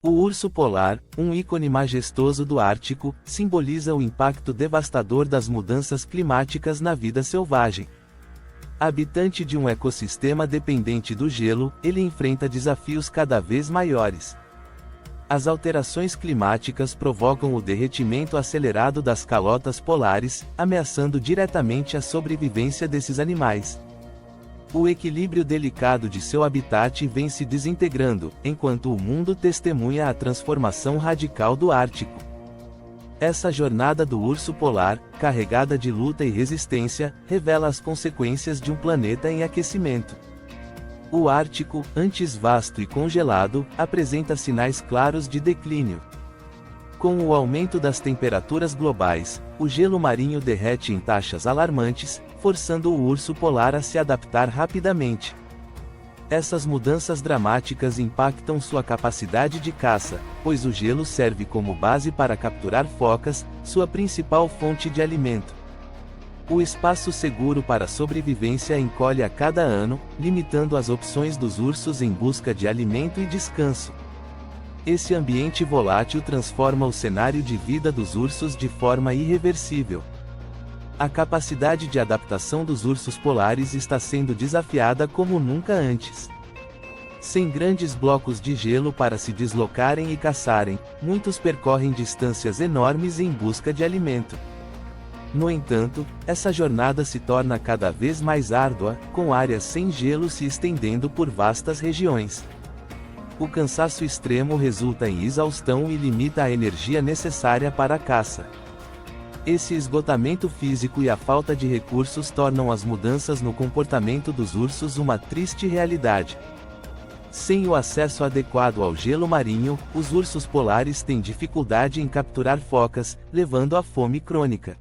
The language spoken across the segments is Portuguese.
O urso polar, um ícone majestoso do Ártico, simboliza o impacto devastador das mudanças climáticas na vida selvagem. Habitante de um ecossistema dependente do gelo, ele enfrenta desafios cada vez maiores. As alterações climáticas provocam o derretimento acelerado das calotas polares, ameaçando diretamente a sobrevivência desses animais. O equilíbrio delicado de seu habitat vem se desintegrando, enquanto o mundo testemunha a transformação radical do Ártico. Essa jornada do urso polar, carregada de luta e resistência, revela as consequências de um planeta em aquecimento. O Ártico, antes vasto e congelado, apresenta sinais claros de declínio. Com o aumento das temperaturas globais, o gelo marinho derrete em taxas alarmantes, forçando o urso polar a se adaptar rapidamente. Essas mudanças dramáticas impactam sua capacidade de caça, pois o gelo serve como base para capturar focas, sua principal fonte de alimento. O espaço seguro para sobrevivência encolhe a cada ano, limitando as opções dos ursos em busca de alimento e descanso. Esse ambiente volátil transforma o cenário de vida dos ursos de forma irreversível. A capacidade de adaptação dos ursos polares está sendo desafiada como nunca antes. Sem grandes blocos de gelo para se deslocarem e caçarem, muitos percorrem distâncias enormes em busca de alimento. No entanto, essa jornada se torna cada vez mais árdua, com áreas sem gelo se estendendo por vastas regiões. O cansaço extremo resulta em exaustão e limita a energia necessária para a caça. Esse esgotamento físico e a falta de recursos tornam as mudanças no comportamento dos ursos uma triste realidade. Sem o acesso adequado ao gelo marinho, os ursos polares têm dificuldade em capturar focas, levando à fome crônica.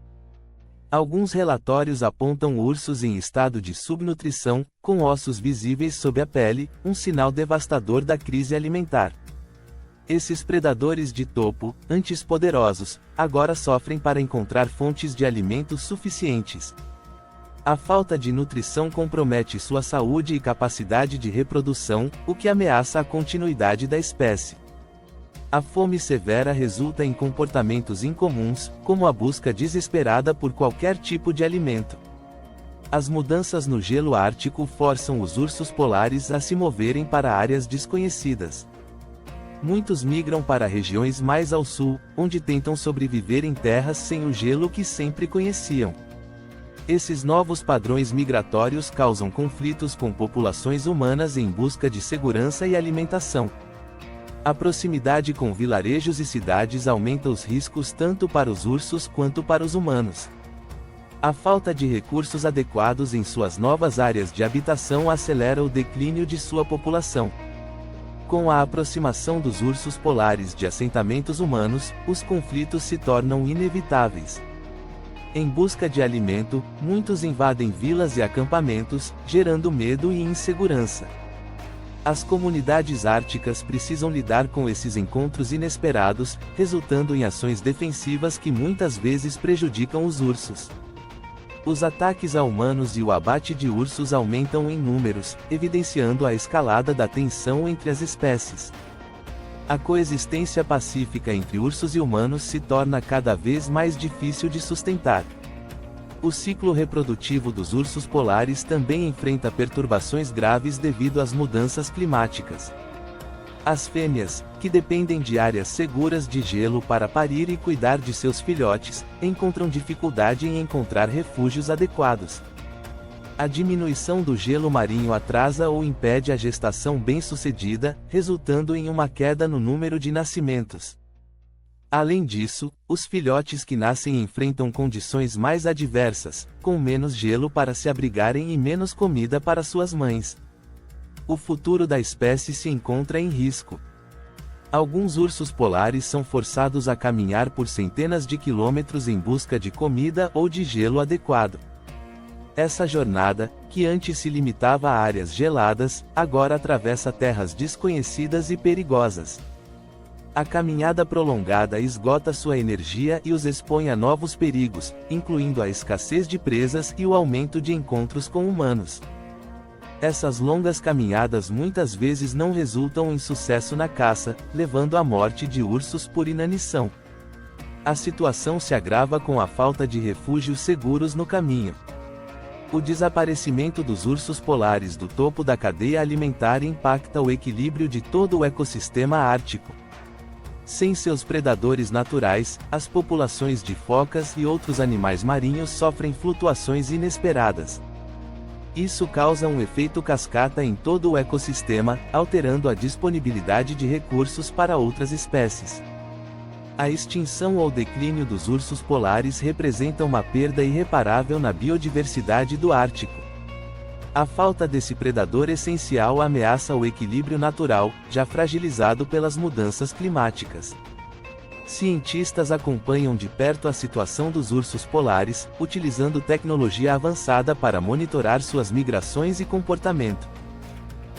Alguns relatórios apontam ursos em estado de subnutrição, com ossos visíveis sob a pele, um sinal devastador da crise alimentar. Esses predadores de topo, antes poderosos, agora sofrem para encontrar fontes de alimentos suficientes. A falta de nutrição compromete sua saúde e capacidade de reprodução, o que ameaça a continuidade da espécie. A fome severa resulta em comportamentos incomuns, como a busca desesperada por qualquer tipo de alimento. As mudanças no gelo ártico forçam os ursos polares a se moverem para áreas desconhecidas. Muitos migram para regiões mais ao sul, onde tentam sobreviver em terras sem o gelo que sempre conheciam. Esses novos padrões migratórios causam conflitos com populações humanas em busca de segurança e alimentação. A proximidade com vilarejos e cidades aumenta os riscos tanto para os ursos quanto para os humanos. A falta de recursos adequados em suas novas áreas de habitação acelera o declínio de sua população. Com a aproximação dos ursos polares de assentamentos humanos, os conflitos se tornam inevitáveis. Em busca de alimento, muitos invadem vilas e acampamentos, gerando medo e insegurança. As comunidades árticas precisam lidar com esses encontros inesperados, resultando em ações defensivas que muitas vezes prejudicam os ursos. Os ataques a humanos e o abate de ursos aumentam em números, evidenciando a escalada da tensão entre as espécies. A coexistência pacífica entre ursos e humanos se torna cada vez mais difícil de sustentar. O ciclo reprodutivo dos ursos polares também enfrenta perturbações graves devido às mudanças climáticas. As fêmeas, que dependem de áreas seguras de gelo para parir e cuidar de seus filhotes, encontram dificuldade em encontrar refúgios adequados. A diminuição do gelo marinho atrasa ou impede a gestação bem-sucedida, resultando em uma queda no número de nascimentos. Além disso, os filhotes que nascem enfrentam condições mais adversas, com menos gelo para se abrigarem e menos comida para suas mães. O futuro da espécie se encontra em risco. Alguns ursos polares são forçados a caminhar por centenas de quilômetros em busca de comida ou de gelo adequado. Essa jornada, que antes se limitava a áreas geladas, agora atravessa terras desconhecidas e perigosas. A caminhada prolongada esgota sua energia e os expõe a novos perigos, incluindo a escassez de presas e o aumento de encontros com humanos. Essas longas caminhadas muitas vezes não resultam em sucesso na caça, levando à morte de ursos por inanição. A situação se agrava com a falta de refúgios seguros no caminho. O desaparecimento dos ursos polares do topo da cadeia alimentar impacta o equilíbrio de todo o ecossistema ártico. Sem seus predadores naturais, as populações de focas e outros animais marinhos sofrem flutuações inesperadas. Isso causa um efeito cascata em todo o ecossistema, alterando a disponibilidade de recursos para outras espécies. A extinção ou declínio dos ursos polares representa uma perda irreparável na biodiversidade do Ártico. A falta desse predador essencial ameaça o equilíbrio natural, já fragilizado pelas mudanças climáticas. Cientistas acompanham de perto a situação dos ursos polares, utilizando tecnologia avançada para monitorar suas migrações e comportamento.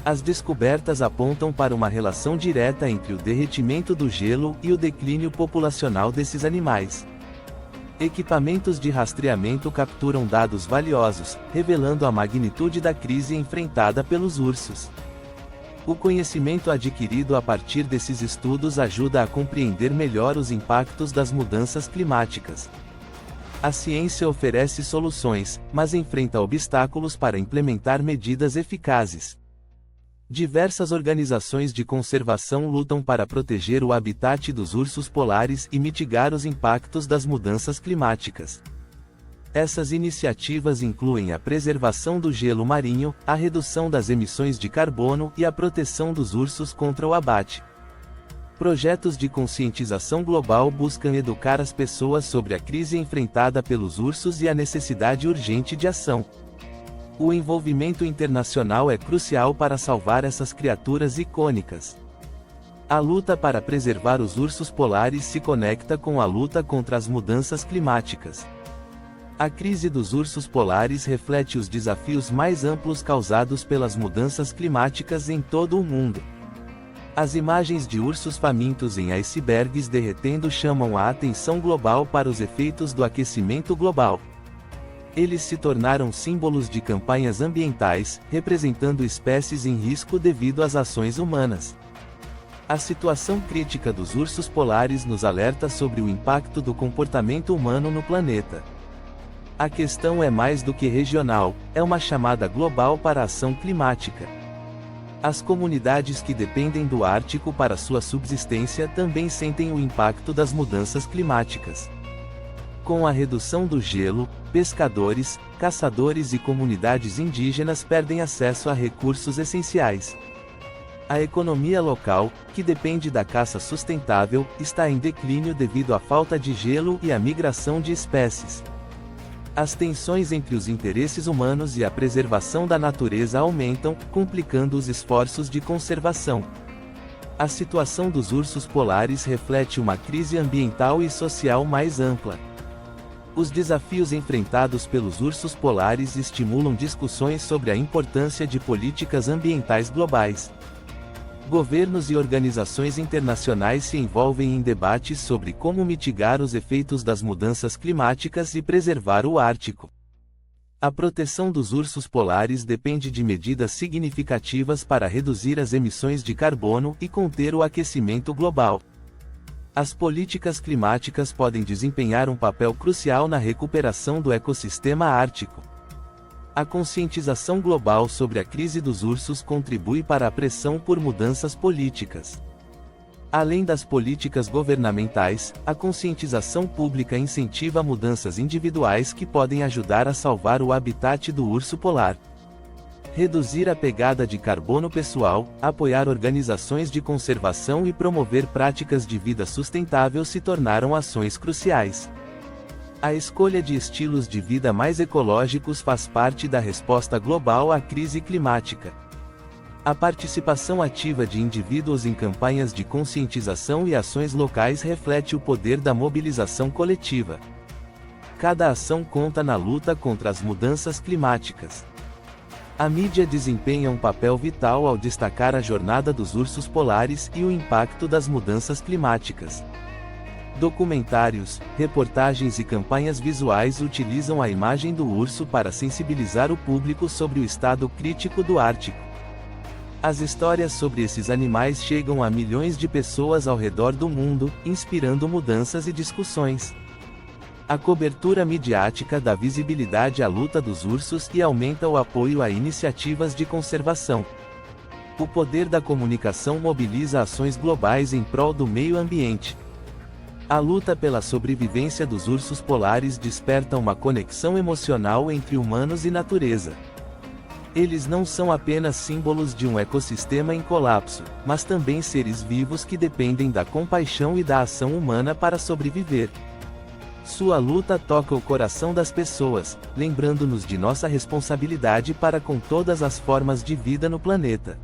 As descobertas apontam para uma relação direta entre o derretimento do gelo e o declínio populacional desses animais. Equipamentos de rastreamento capturam dados valiosos, revelando a magnitude da crise enfrentada pelos ursos. O conhecimento adquirido a partir desses estudos ajuda a compreender melhor os impactos das mudanças climáticas. A ciência oferece soluções, mas enfrenta obstáculos para implementar medidas eficazes. Diversas organizações de conservação lutam para proteger o habitat dos ursos polares e mitigar os impactos das mudanças climáticas. Essas iniciativas incluem a preservação do gelo marinho, a redução das emissões de carbono e a proteção dos ursos contra o abate. Projetos de conscientização global buscam educar as pessoas sobre a crise enfrentada pelos ursos e a necessidade urgente de ação. O envolvimento internacional é crucial para salvar essas criaturas icônicas. A luta para preservar os ursos polares se conecta com a luta contra as mudanças climáticas. A crise dos ursos polares reflete os desafios mais amplos causados pelas mudanças climáticas em todo o mundo. As imagens de ursos famintos em icebergs derretendo chamam a atenção global para os efeitos do aquecimento global. Eles se tornaram símbolos de campanhas ambientais, representando espécies em risco devido às ações humanas. A situação crítica dos ursos polares nos alerta sobre o impacto do comportamento humano no planeta. A questão é mais do que regional, é uma chamada global para a ação climática. As comunidades que dependem do Ártico para sua subsistência também sentem o impacto das mudanças climáticas. Com a redução do gelo, pescadores, caçadores e comunidades indígenas perdem acesso a recursos essenciais. A economia local, que depende da caça sustentável, está em declínio devido à falta de gelo e à migração de espécies. As tensões entre os interesses humanos e a preservação da natureza aumentam, complicando os esforços de conservação. A situação dos ursos polares reflete uma crise ambiental e social mais ampla. Os desafios enfrentados pelos ursos polares estimulam discussões sobre a importância de políticas ambientais globais. Governos e organizações internacionais se envolvem em debates sobre como mitigar os efeitos das mudanças climáticas e preservar o Ártico. A proteção dos ursos polares depende de medidas significativas para reduzir as emissões de carbono e conter o aquecimento global. As políticas climáticas podem desempenhar um papel crucial na recuperação do ecossistema ártico. A conscientização global sobre a crise dos ursos contribui para a pressão por mudanças políticas. Além das políticas governamentais, a conscientização pública incentiva mudanças individuais que podem ajudar a salvar o habitat do urso polar. Reduzir a pegada de carbono pessoal, apoiar organizações de conservação e promover práticas de vida sustentável se tornaram ações cruciais. A escolha de estilos de vida mais ecológicos faz parte da resposta global à crise climática. A participação ativa de indivíduos em campanhas de conscientização e ações locais reflete o poder da mobilização coletiva. Cada ação conta na luta contra as mudanças climáticas. A mídia desempenha um papel vital ao destacar a jornada dos ursos polares e o impacto das mudanças climáticas. Documentários, reportagens e campanhas visuais utilizam a imagem do urso para sensibilizar o público sobre o estado crítico do Ártico. As histórias sobre esses animais chegam a milhões de pessoas ao redor do mundo, inspirando mudanças e discussões. A cobertura midiática dá visibilidade à luta dos ursos e aumenta o apoio a iniciativas de conservação. O poder da comunicação mobiliza ações globais em prol do meio ambiente. A luta pela sobrevivência dos ursos polares desperta uma conexão emocional entre humanos e natureza. Eles não são apenas símbolos de um ecossistema em colapso, mas também seres vivos que dependem da compaixão e da ação humana para sobreviver. Sua luta toca o coração das pessoas, lembrando-nos de nossa responsabilidade para com todas as formas de vida no planeta.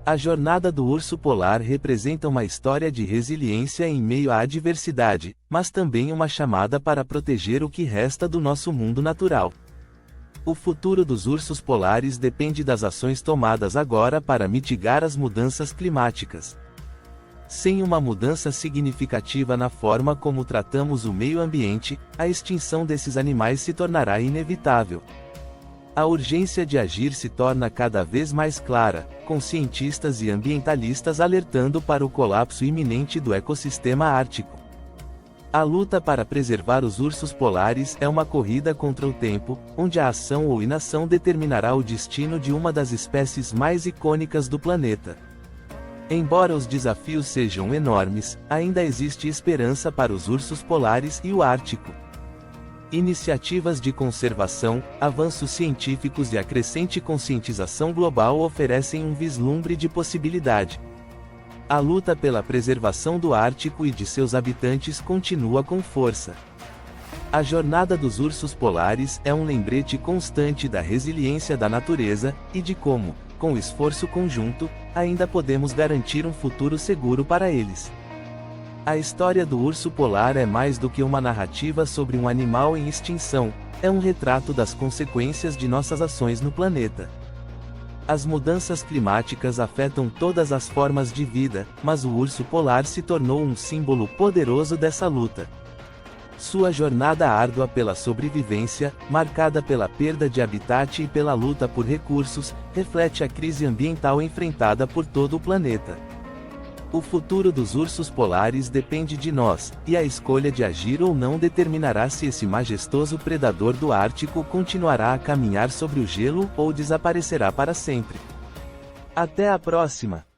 A jornada do urso polar representa uma história de resiliência em meio à adversidade, mas também uma chamada para proteger o que resta do nosso mundo natural. O futuro dos ursos polares depende das ações tomadas agora para mitigar as mudanças climáticas. Sem uma mudança significativa na forma como tratamos o meio ambiente, a extinção desses animais se tornará inevitável. A urgência de agir se torna cada vez mais clara, com cientistas e ambientalistas alertando para o colapso iminente do ecossistema ártico. A luta para preservar os ursos polares é uma corrida contra o tempo, onde a ação ou inação determinará o destino de uma das espécies mais icônicas do planeta. Embora os desafios sejam enormes, ainda existe esperança para os ursos polares e o Ártico. Iniciativas de conservação, avanços científicos e a crescente conscientização global oferecem um vislumbre de possibilidade. A luta pela preservação do Ártico e de seus habitantes continua com força. A jornada dos ursos polares é um lembrete constante da resiliência da natureza, e de como, com esforço conjunto, ainda podemos garantir um futuro seguro para eles. A história do urso polar é mais do que uma narrativa sobre um animal em extinção, é um retrato das consequências de nossas ações no planeta. As mudanças climáticas afetam todas as formas de vida, mas o urso polar se tornou um símbolo poderoso dessa luta. Sua jornada árdua pela sobrevivência, marcada pela perda de habitat e pela luta por recursos, reflete a crise ambiental enfrentada por todo o planeta. O futuro dos ursos polares depende de nós, e a escolha de agir ou não determinará se esse majestoso predador do Ártico continuará a caminhar sobre o gelo ou desaparecerá para sempre. Até a próxima!